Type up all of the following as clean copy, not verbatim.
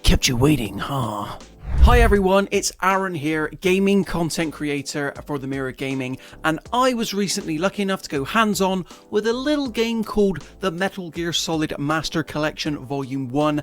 Kept you waiting, huh? Hi everyone, it's Aaron here, gaming content creator for The Mirror Gaming, and I was recently lucky enough to go hands-on with a little game called the Metal Gear Solid Master Collection Volume 1.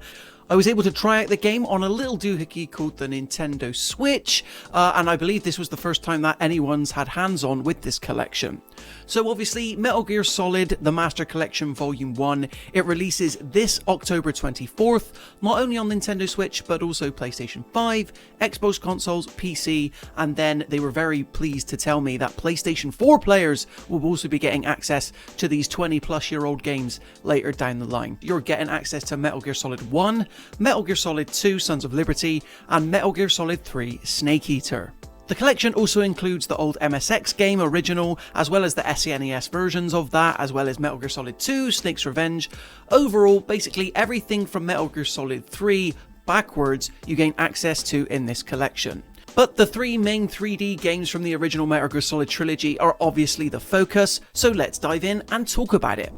I was able to try out the game on a little doohickey called the Nintendo Switch, and I believe this was the first time that anyone's had hands-on with this collection. So obviously, Metal Gear Solid, the Master Collection Volume 1, it releases this October 24th, not only on Nintendo Switch, but also PlayStation 5, Xbox consoles, PC, and then they were very pleased to tell me that PlayStation 4 players will also be getting access to these 20-plus-year-old games later down the line. You're getting access to Metal Gear Solid 1, Metal Gear Solid 2 Sons of Liberty, and Metal Gear Solid 3 Snake Eater. The collection also includes the old MSX game original, as well as the SNES versions of that, as well as Metal Gear Solid 2 Snake's Revenge. Overall, basically everything from Metal Gear Solid 3 backwards you gain access to in this collection. But the three main 3D games from the original Metal Gear Solid trilogy are obviously the focus, so let's dive in and talk about it.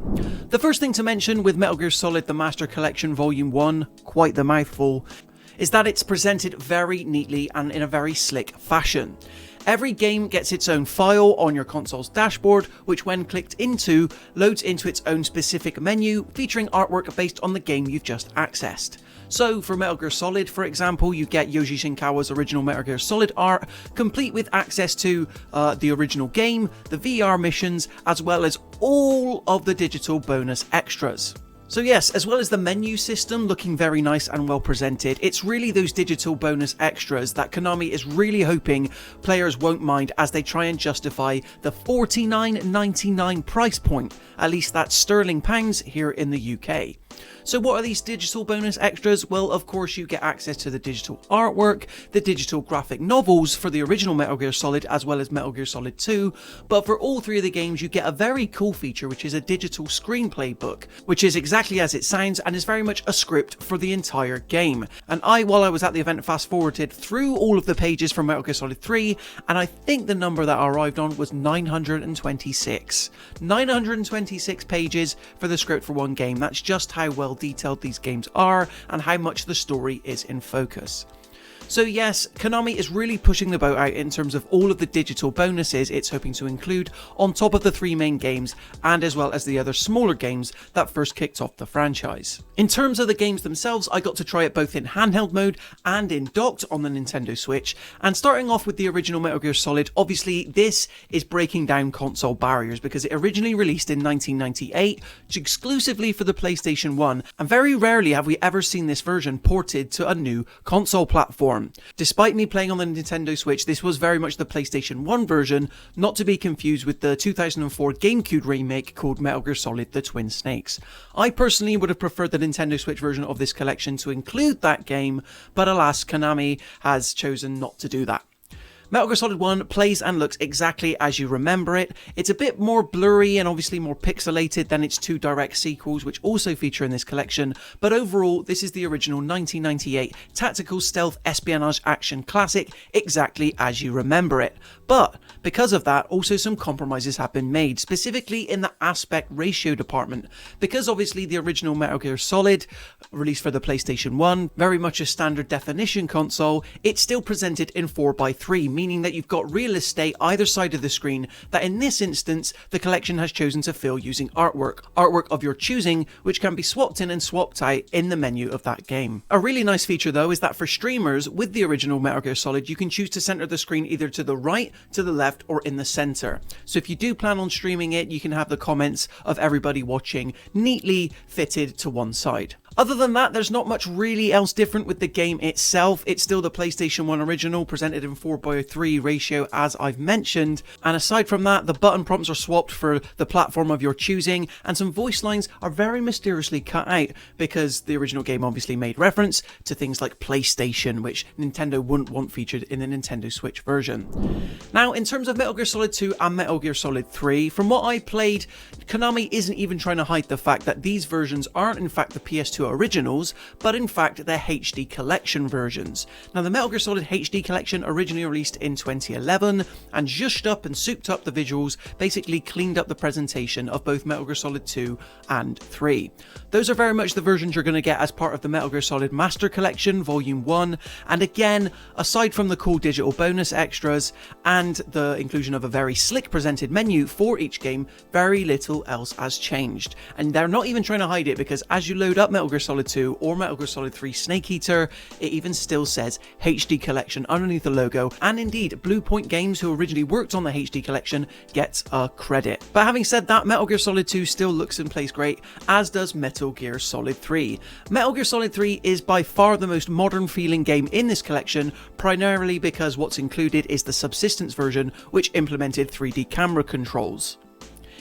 The first thing to mention with Metal Gear Solid The Master Collection Volume 1, quite the mouthful, is that it's presented very neatly and in a very slick fashion. Every game gets its own file on your console's dashboard, which when clicked into, loads into its own specific menu, featuring artwork based on the game you've just accessed. So for Metal Gear Solid, for example, you get Yoji Shinkawa's original Metal Gear Solid art, complete with access to the original game, the VR missions, as well as all of the digital bonus extras. So yes, as well as the menu system looking very nice and well presented, it's really those digital bonus extras that Konami is really hoping players won't mind as they try and justify the $49.99 price point, at least that's sterling pounds here in the UK. So what are these digital bonus extras? Well, of course you get access to the digital artwork, the digital graphic novels for the original Metal Gear Solid as well as Metal Gear Solid 2, but for all three of the games you get a very cool feature which is a digital screenplay book, which is exactly as it sounds and is very much a script for the entire game. And while I was at the event, fast forwarded through all of the pages from Metal Gear Solid 3, and I think the number that I arrived on was 926. 926 pages for the script for one game. That's just how well detailed these games are and how much the story is in focus. So yes, Konami is really pushing the boat out in terms of all of the digital bonuses it's hoping to include on top of the three main games and as well as the other smaller games that first kicked off the franchise. In terms of the games themselves, I got to try it both in handheld mode and in docked on the Nintendo Switch, and starting off with the original Metal Gear Solid, obviously this is breaking down console barriers because it originally released in 1998 exclusively for the PlayStation 1, and very rarely have we ever seen this version ported to a new console platform. Despite me playing on the Nintendo Switch, this was very much the PlayStation 1 version, not to be confused with the 2004 GameCube remake called Metal Gear Solid The Twin Snakes. I personally would have preferred the Nintendo Switch version of this collection to include that game, but alas, Konami has chosen not to do that. Metal Gear Solid 1 plays and looks exactly as you remember it. It's a bit more blurry and obviously more pixelated than its two direct sequels, which also feature in this collection, but overall this is the original 1998 tactical stealth espionage action classic exactly as you remember it. But because of that, also some compromises have been made, specifically in the aspect ratio department, because obviously the original Metal Gear Solid, released for the PlayStation 1, very much a standard definition console, it's still presented in 4:3, meaning that you've got real estate either side of the screen that in this instance the collection has chosen to fill using artwork of your choosing, which can be swapped in and swapped out in the menu of that game. A really nice feature though is that for streamers with the original Metal Gear Solid you can choose to center the screen either to the right, to the left, or in the center. So if you do plan on streaming it, you can have the comments of everybody watching neatly fitted to one side. Other than that, there's not much really else different with the game itself. It's still the PlayStation 1 original, presented in 4:3 ratio as I've mentioned, and aside from that, the button prompts are swapped for the platform of your choosing, and some voice lines are very mysteriously cut out because the original game obviously made reference to things like PlayStation, which Nintendo wouldn't want featured in the Nintendo Switch version. Now, in terms of Metal Gear Solid 2 and Metal Gear Solid 3, from what I played, Konami isn't even trying to hide the fact that these versions aren't in fact the PS2 to originals, but in fact they're HD collection versions. Now the Metal Gear Solid HD collection originally released in 2011 and zhushed up and souped up the visuals, basically cleaned up the presentation of both Metal Gear Solid 2 and 3. Those are very much the versions you're going to get as part of the Metal Gear Solid Master Collection Volume 1, and again, aside from the cool digital bonus extras and the inclusion of a very slick presented menu for each game, very little else has changed. And they're not even trying to hide it, because as you load up Metal Gear Solid 2 or Metal Gear Solid 3 Snake Eater, it even still says HD Collection underneath the logo, and indeed Blue Point Games, who originally worked on the HD Collection, gets a credit. But having said that, Metal Gear Solid 2 still looks and plays great, as does Metal Gear Solid 3. Metal Gear Solid 3 is by far the most modern feeling game in this collection, primarily because what's included is the Subsistence version, which implemented 3D camera controls.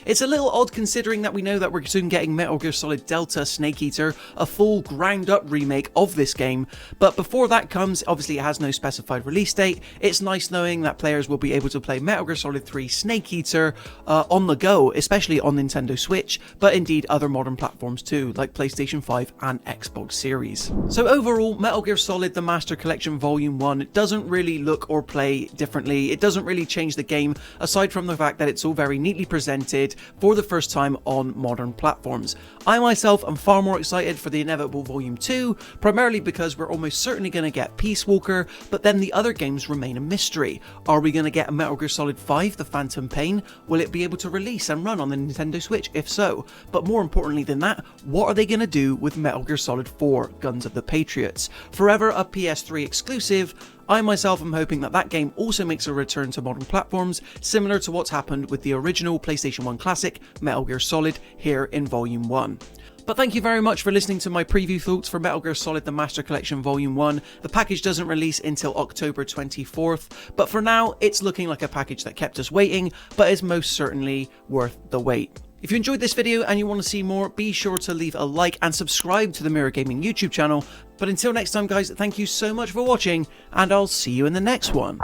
It's a little odd considering that we know that we're soon getting Metal Gear Solid Delta Snake Eater, a full ground up remake of this game, but before that comes, obviously it has no specified release date. It's nice knowing that players will be able to play Metal Gear Solid 3 Snake Eater on the go, especially on Nintendo Switch, but indeed other modern platforms too, like PlayStation 5 and Xbox Series. So overall, Metal Gear Solid The Master Collection Volume 1 doesn't really look or play differently. It doesn't really change the game, aside from the fact that it's all very neatly presented for the first time on modern platforms. I myself am far more excited for the inevitable Volume 2, primarily because we're almost certainly going to get Peace Walker, but then the other games remain a mystery. Are we going to get a Metal Gear Solid 5 The Phantom Pain? Will it be able to release and run on the Nintendo Switch? If so, but more importantly than that, what are they going to do with Metal Gear Solid 4 Guns of the Patriots? Forever a PS3 exclusive, I myself am hoping that that game also makes a return to modern platforms, similar to what's happened with the original PlayStation 1 classic, Metal Gear Solid, here in Volume 1. But thank you very much for listening to my preview thoughts for Metal Gear Solid The Master Collection Volume 1. The package doesn't release until October 24th, but for now, it's looking like a package that kept us waiting, but is most certainly worth the wait. If you enjoyed this video and you want to see more, be sure to leave a like and subscribe to the Mirror Gaming YouTube channel. But until next time guys, thank you so much for watching, and I'll see you in the next one.